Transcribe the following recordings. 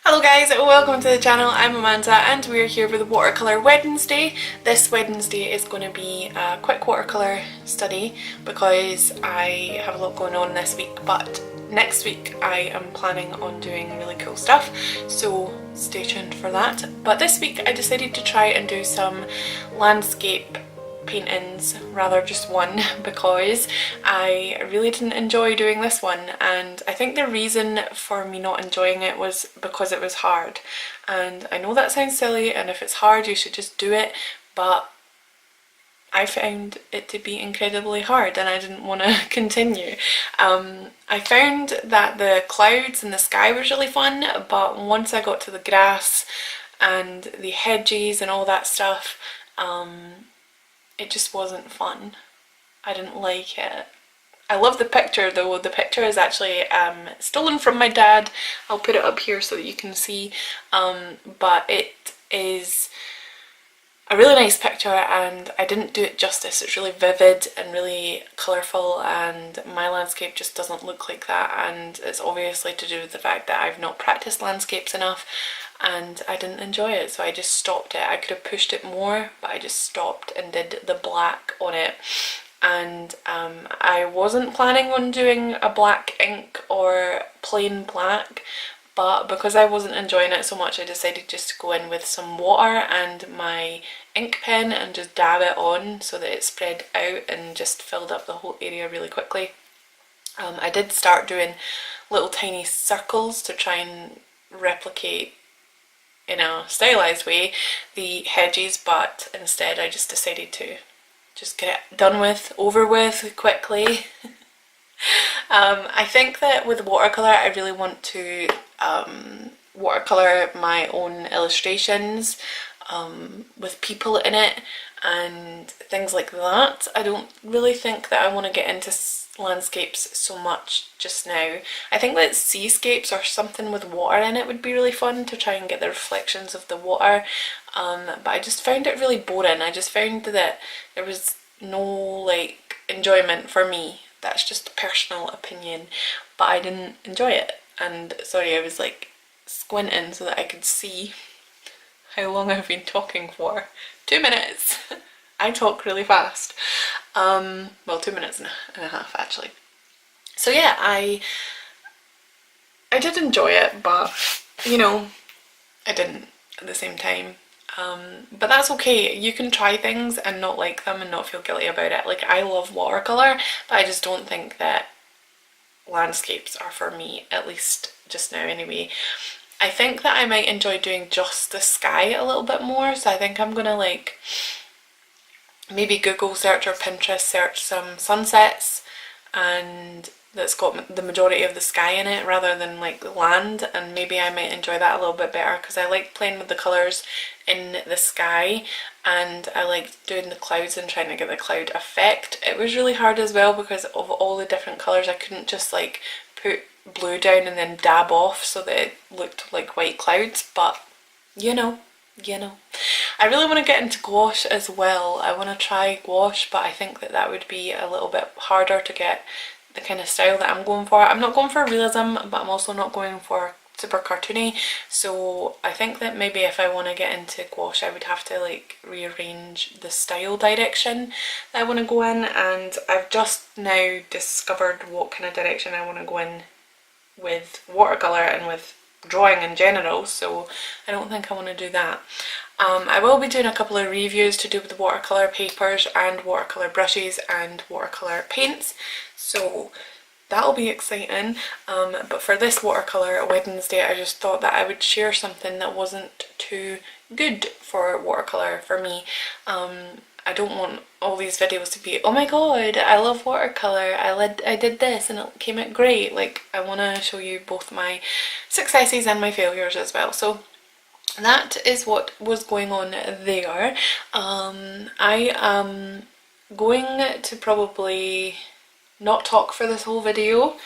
Hello guys, welcome to the channel. I'm Amanda and we're here for the Watercolour Wednesday. This Wednesday is going to be a quick watercolour study because I have a lot going on this week, but next week I am planning on doing really cool stuff, so stay tuned for that. But this week I decided to try and do some landscape paintings, rather just one, because I really didn't enjoy doing this one, and I think the reason for me not enjoying it was because it was hard. And I know that sounds silly, and if it's hard you should just do it, but I found it to be incredibly hard and I didn't want to continue. I found that the clouds and the sky was really fun, but once I got to the grass and the hedges and all that stuff, it just wasn't fun. I didn't like it. I love the picture though. The picture is actually stolen from my dad. I'll put it up here so that you can see. But it is a really nice picture and I didn't do it justice. It's really vivid and really colourful, and my landscape just doesn't look like that, and it's obviously to do with the fact that I've not practiced landscapes enough and I didn't enjoy it, so I just stopped it. I could have pushed it more, but I just stopped and did the black on it. And I wasn't planning on doing a black ink or plain black, but because I wasn't enjoying it so much I decided just to go in with some water and my ink pen and just dab it on so that it spread out and just filled up the whole area really quickly. I did start doing little tiny circles to try and replicate in a stylized way the hedges, but instead I just decided to just get it done with, over with quickly. I think that with watercolour I really want to watercolour my own illustrations with people in it and things like that. I don't really think that I want to get into landscapes so much just now. I think that seascapes or something with water in it would be really fun to try and get the reflections of the water, but I just found it really boring. I just found that there was no like enjoyment for me. That's just a personal opinion, but I didn't enjoy it. And sorry, I was like squinting so that I could see how long I've been talking for. 2 minutes. I talk really fast. Well, 2 minutes and a half actually. So yeah, I did enjoy it, but you know, I didn't at the same time. But that's okay. You can try things and not like them and not feel guilty about it. Like, I love watercolour, but I just don't think that landscapes are for me, at least just now anyway. I think that I might enjoy doing just the sky a little bit more, so I think I'm gonna like maybe Google search or Pinterest search some sunsets and that's got the majority of the sky in it rather than like land, and maybe I might enjoy that a little bit better because I like playing with the colours in the sky and I like doing the clouds and trying to get the cloud effect. It was really hard as well because of all the different colours. I couldn't just like put blue down and then dab off so that it looked like white clouds, but you know. I really want to get into gouache as well. I want to try gouache, but I think that that would be a little bit harder to get the kind of style that I'm going for. I'm not going for realism, but I'm also not going for super cartoony, so I think that maybe if I want to get into gouache I would have to like rearrange the style direction that I want to go in, and I've just now discovered what kind of direction I want to go in with watercolour and with drawing in general, so I don't think I want to do that. I will be doing a couple of reviews to do with the watercolour papers and watercolour brushes and watercolour paints, so that'll be exciting. But for this Watercolour Wednesday I just thought that I would share something that wasn't too good for watercolour for me. I don't want all these videos to be, oh my god, I love watercolour, I did this and it came out great. Like, I want to show you both my successes and my failures as well. So that is what was going on there. I am going to probably not talk for this whole video,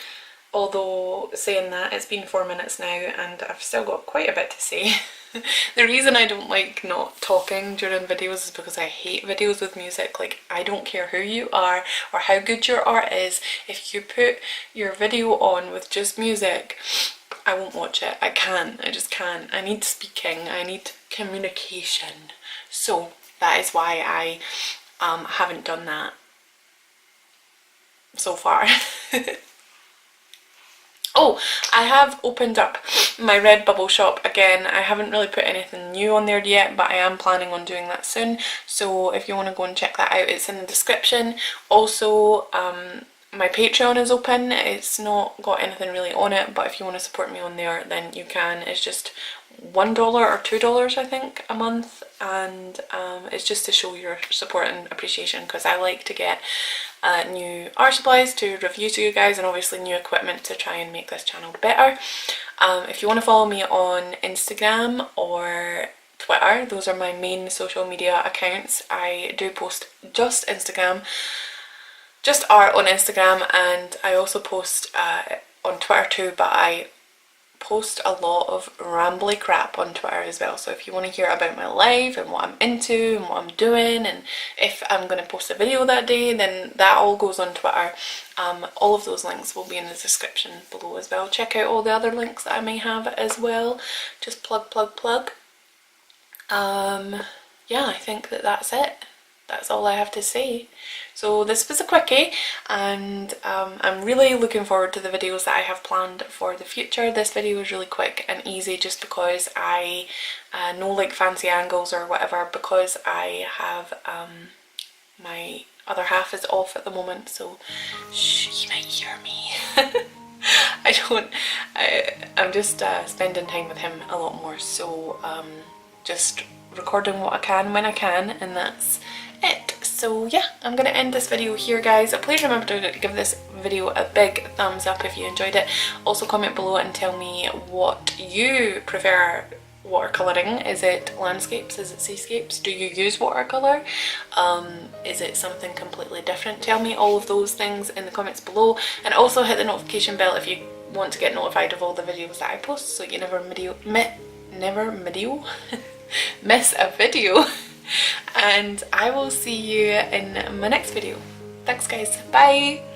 although saying that, it's been 4 minutes now and I've still got quite a bit to say. The reason I don't like not talking during videos is because I hate videos with music. Like, I don't care who you are or how good your art is, if you put your video on with just music, I won't watch it. I can't. I just can't. I need speaking. I need communication. So that is why I haven't done that so far. Oh, I have opened up my Redbubble shop again. I haven't really put anything new on there yet, but I am planning on doing that soon. So if you want to go and check that out, it's in the description. Also, my Patreon is open. It's not got anything really on it, but if you want to support me on there, then you can. It's just $1 or $2, I think, a month, and it's just to show your support and appreciation, because I like to get new art supplies to review to you guys, and obviously new equipment to try and make this channel better. If you want to follow me on Instagram or Twitter, those are my main social media accounts. I do post just Instagram, just art on Instagram, and I also post on Twitter too, but I post a lot of rambly crap on Twitter as well. So if you want to hear about my life and what I'm into and what I'm doing, and if I'm going to post a video that day, then that all goes on Twitter. All of those links will be in the description below as well. Check out all the other links that I may have as well. Just plug. Yeah, I think that's it. That's all I have to say. So this was a quickie, and I'm really looking forward to the videos that I have planned for the future. This video was really quick and easy just because I no like fancy angles or whatever, because I have my other half is off at the moment, so shh, you might hear me. I'm just spending time with him a lot more, so just recording what I can when I can, and that's it. So yeah, I'm gonna end this video here, guys. Please remember to give this video a big thumbs up if you enjoyed it. Also comment below and tell me what you prefer watercolouring. Is it landscapes? Is it seascapes? Do you use watercolour? Is it something completely different? Tell me all of those things in the comments below, and also hit the notification bell if you want to get notified of all the videos that I post, so you never miss a video. And I will see you in my next video. Thanks guys, bye!